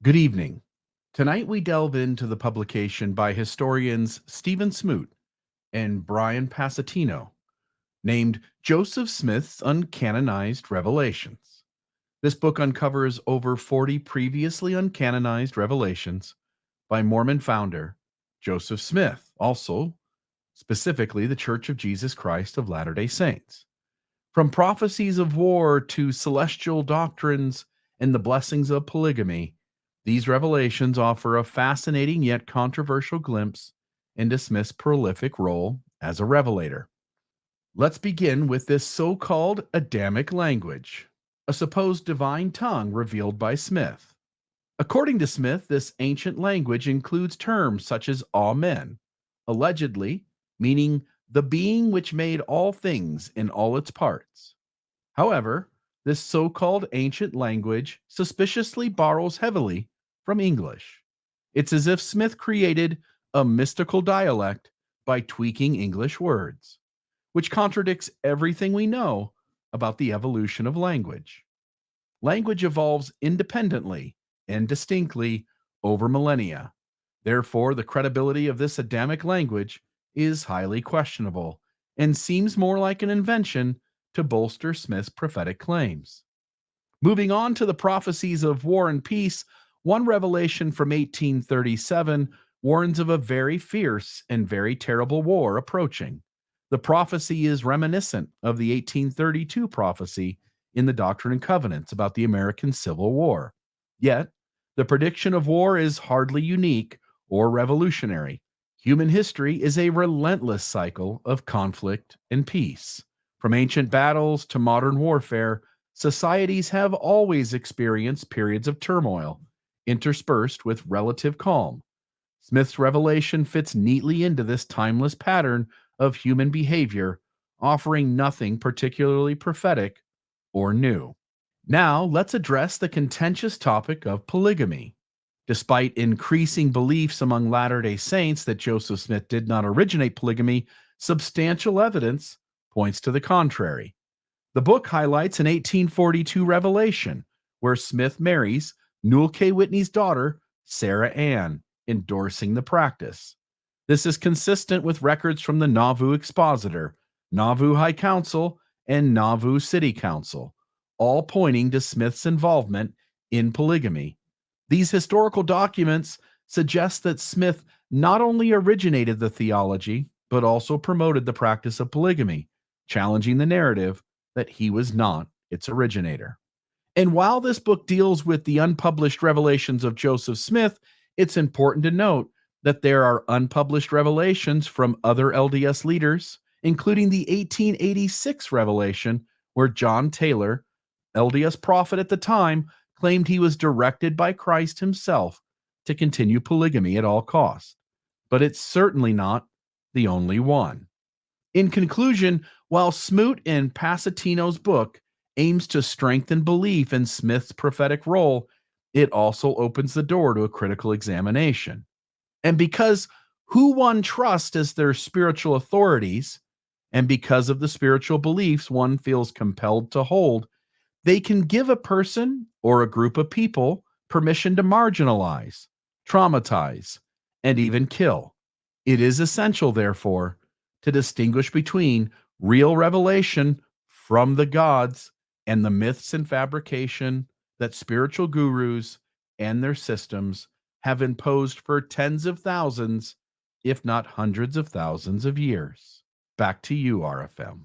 Good evening. Tonight we delve into the publication by historians Stephen Smoot and Brian Passatino, named Joseph Smith's Uncanonized Revelations. This book uncovers over 40 previously uncanonized revelations by Mormon founder Joseph Smith, also specifically the Church of Jesus Christ of Latter-day Saints. From prophecies of war to celestial doctrines and the blessings of polygamy, these revelations offer a fascinating yet controversial glimpse into Smith's prolific role as a revelator. Let's begin with this so called Adamic language, a supposed divine tongue revealed by Smith. According to Smith, this ancient language includes terms such as Amen, allegedly meaning the being which made all things in all its parts. However, this so called ancient language suspiciously borrows heavily from English. It's as if Smith created a mystical dialect by tweaking English words, which contradicts everything we know about the evolution of language. Language evolves independently and distinctly over millennia. Therefore, the credibility of this Adamic language is highly questionable and seems more like an invention to bolster Smith's prophetic claims. Moving on to the prophecies of war and peace, one revelation from 1837 warns of a very fierce and very terrible war approaching. The prophecy is reminiscent of the 1832 prophecy in the Doctrine and Covenants about the American Civil War. Yet, the prediction of war is hardly unique or revolutionary. Human history is a relentless cycle of conflict and peace. From ancient battles to modern warfare, societies have always experienced periods of turmoil, interspersed with relative calm. Smith's revelation fits neatly into this timeless pattern of human behavior, offering nothing particularly prophetic or new. Now, let's address the contentious topic of polygamy. Despite increasing beliefs among Latter day Saints that Joseph Smith did not originate polygamy, substantial evidence points to the contrary. The book highlights an 1842 revelation where Smith marries Newell K. Whitney's daughter, Sarah Ann, endorsing the practice. This is consistent with records from the Nauvoo Expositor, Nauvoo High Council, and Nauvoo City Council, all pointing to Smith's involvement in polygamy. These historical documents suggest that Smith not only originated the theology, but also promoted the practice of polygamy, challenging the narrative that he was not its originator. And while this book deals with the unpublished revelations of Joseph Smith, it's important to note that there are unpublished revelations from other LDS leaders, including the 1886 revelation where John Taylor, LDS prophet at the time, claimed he was directed by Christ himself to continue polygamy at all costs. But it's certainly not the only one. In conclusion, while Smoot and Passatino's book aims to strengthen belief in Smith's prophetic role, it also opens the door to a critical examination. And because who one trusts as their spiritual authorities, and because of the spiritual beliefs one feels compelled to hold, they can give a person or a group of people permission to marginalize, traumatize, and even kill. It is essential, therefore, to distinguish between real revelation from the gods and the myths and fabrication that spiritual gurus and their systems have imposed for tens of thousands, if not hundreds of thousands of years. Back to you, RFM.